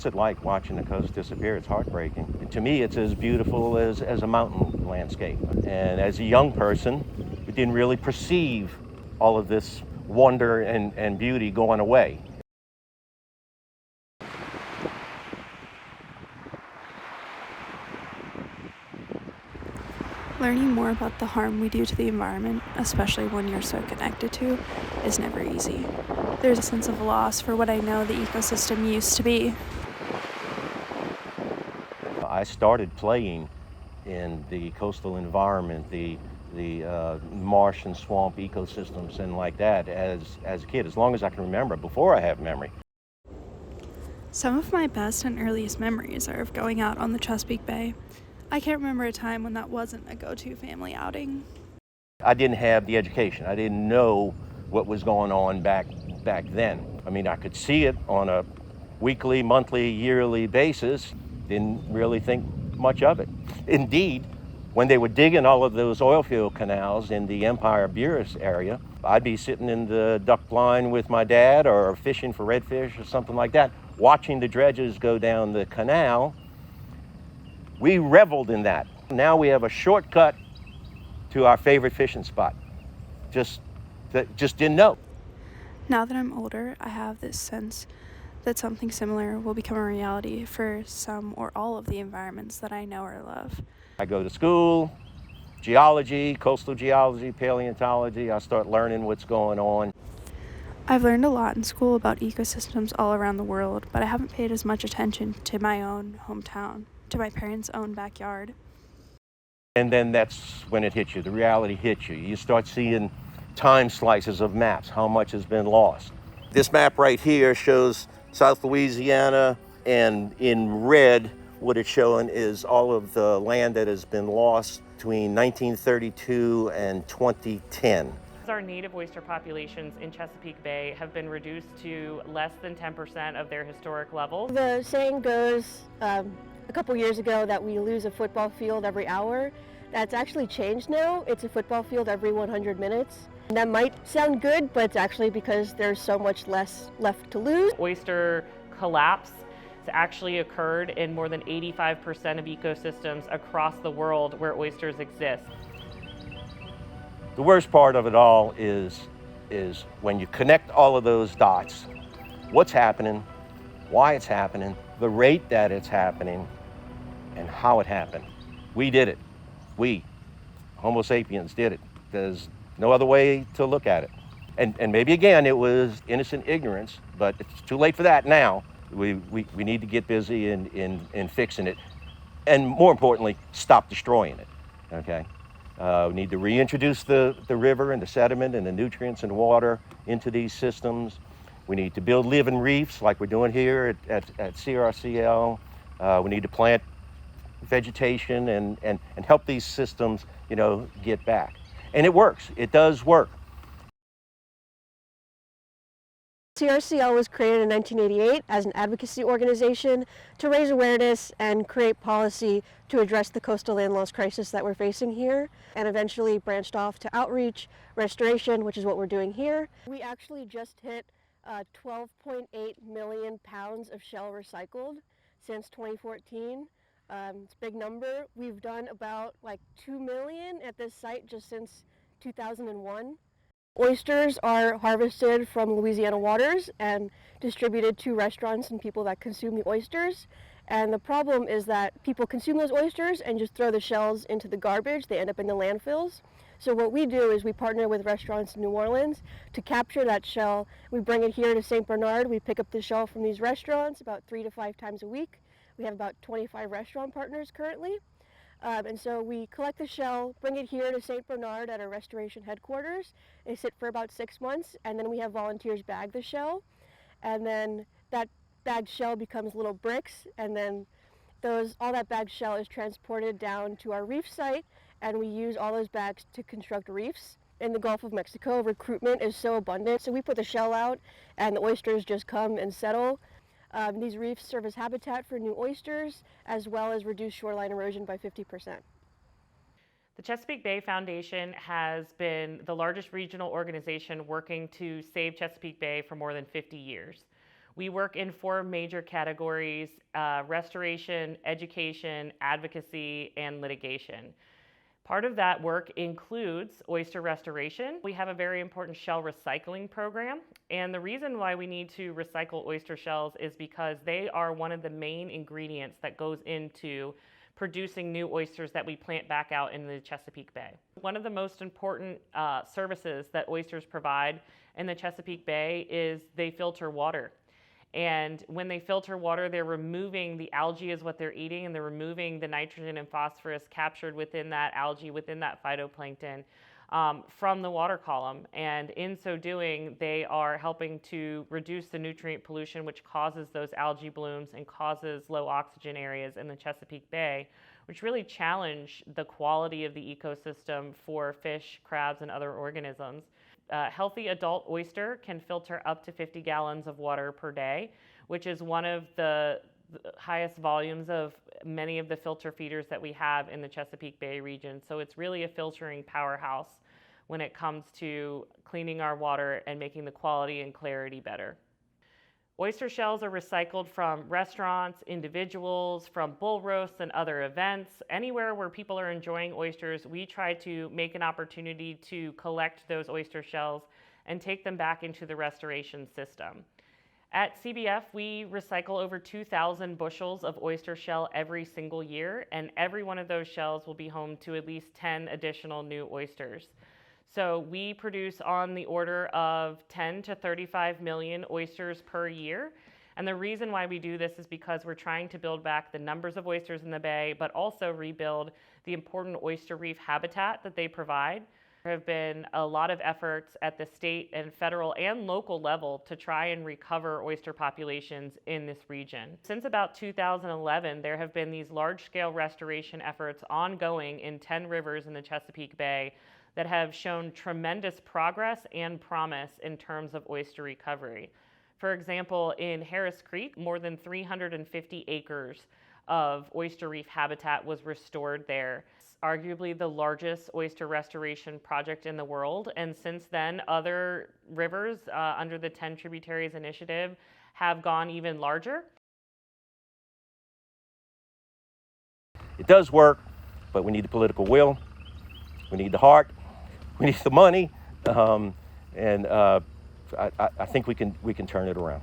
What's it like watching the coast disappear? It's heartbreaking. To me, it's as beautiful as a mountain landscape. And as a young person, we didn't really perceive all of this wonder and beauty going away. Learning more about the harm we do to the environment, especially when you're so connected to, is never easy. There's a sense of loss for what I know the ecosystem used to be. I started playing in the coastal environment, the marsh and swamp ecosystems and like that as a kid, as long as I can remember, before I have memory. Some of my best and earliest memories are of going out on the Chesapeake Bay. I can't remember a time when that wasn't a go-to family outing. I didn't have the education. I didn't know what was going on back then. I mean, I could see it on a weekly, monthly, yearly basis. Didn't really think much of it. Indeed, when they were digging all of those oil field canals in the Empire Buras area, I'd be sitting in the duck blind with my dad or fishing for redfish or something like that, watching the dredges go down the canal. We reveled in that. Now we have a shortcut to our favorite fishing spot. Just didn't know. Now that I'm older, I have this sense that something similar will become a reality for some or all of the environments that I know or love. I go to school, geology, coastal geology, paleontology. I start learning what's going on. I've learned a lot in school about ecosystems all around the world, but I haven't paid as much attention to my own hometown, to my parents' own backyard. And then that's when it hits you, the reality hits you. You start seeing time slices of maps, how much has been lost. This map right here shows South Louisiana, and in red, what it's showing is all of the land that has been lost between 1932 and 2010. Our native oyster populations in Chesapeake Bay have been reduced to less than 10% of their historic levels. The saying goes a couple years ago that we lose a football field every hour. That's actually changed now. It's a football field every 100 minutes. And that might sound good, but it's actually because there's so much less left to lose. Oyster collapse has actually occurred in more than 85% of ecosystems across the world where oysters exist. The worst part of it all is when you connect all of those dots, what's happening, why it's happening, the rate that it's happening, and how it happened. We did it. We, Homo sapiens, did it. There's no other way to look at it. And maybe again, it was innocent ignorance, but it's too late for that now. We need to get busy in fixing it. And more importantly, stop destroying it, okay? We need to reintroduce the river and the sediment and the nutrients and water into these systems. We need to build living reefs like we're doing here at CRCL. We need to plant vegetation and help these systems, get back. And it works. It does work. CRCL was created in 1988 as an advocacy organization to raise awareness and create policy to address the coastal land loss crisis that we're facing here, and eventually branched off to outreach, restoration, which is what we're doing here. We actually just hit 12.8 million pounds of shell recycled since 2014. It's a big number. We've done about 2 million at this site just since 2001. Oysters are harvested from Louisiana waters and distributed to restaurants and people that consume the oysters. And the problem is that people consume those oysters and just throw the shells into the garbage. They end up in the landfills. So what we do is we partner with restaurants in New Orleans to capture that shell. We bring it here to St. Bernard. We pick up the shell from these restaurants about 3 to 5 times a week. We have about 25 restaurant partners currently. And so we collect the shell, bring it here to St. Bernard at our restoration headquarters. They sit for about 6 months, and then we have volunteers bag the shell. And then that bagged shell becomes little bricks, and then all that bagged shell is transported down to our reef site, and we use all those bags to construct reefs. In the Gulf of Mexico, recruitment is so abundant, so we put the shell out, and the oysters just come and settle. These reefs serve as habitat for new oysters, as well as reduce shoreline erosion by 50%. The Chesapeake Bay Foundation has been the largest regional organization working to save Chesapeake Bay for more than 50 years. We work in 4 major categories: restoration, education, advocacy, and litigation. Part of that work includes oyster restoration. We have a very important shell recycling program, and the reason why we need to recycle oyster shells is because they are one of the main ingredients that goes into producing new oysters that we plant back out in the Chesapeake Bay. One of the most important services that oysters provide in the Chesapeake Bay is they filter water. And when they filter water, they're removing the algae is what they're eating, and they're removing the nitrogen and phosphorus captured within that algae, within that phytoplankton, from the water column. And in so doing, they are helping to reduce the nutrient pollution, which causes those algae blooms and causes low oxygen areas in the Chesapeake Bay, which really challenge the quality of the ecosystem for fish, crabs, and other organisms. A healthy adult oyster can filter up to 50 gallons of water per day, which is one of the highest volumes of many of the filter feeders that we have in the Chesapeake Bay region. So it's really a filtering powerhouse when it comes to cleaning our water and making the quality and clarity better. Oyster shells are recycled from restaurants, individuals, from bull roasts and other events. Anywhere where people are enjoying oysters, we try to make an opportunity to collect those oyster shells and take them back into the restoration system. At CBF, we recycle over 2,000 bushels of oyster shell every single year, and every one of those shells will be home to at least 10 additional new oysters. So we produce on the order of 10 to 35 million oysters per year. And the reason why we do this is because we're trying to build back the numbers of oysters in the bay, but also rebuild the important oyster reef habitat that they provide. There have been a lot of efforts at the state and federal and local level to try and recover oyster populations in this region. Since about 2011, there have been these large-scale restoration efforts ongoing in 10 rivers in the Chesapeake Bay that have shown tremendous progress and promise in terms of oyster recovery. For example, in Harris Creek, more than 350 acres of oyster reef habitat was restored there. It's arguably the largest oyster restoration project in the world, and since then, other rivers under the 10 Tributaries Initiative have gone even larger. It does work, but we need the political will, we need the heart, we need the money, and I think we can turn it around.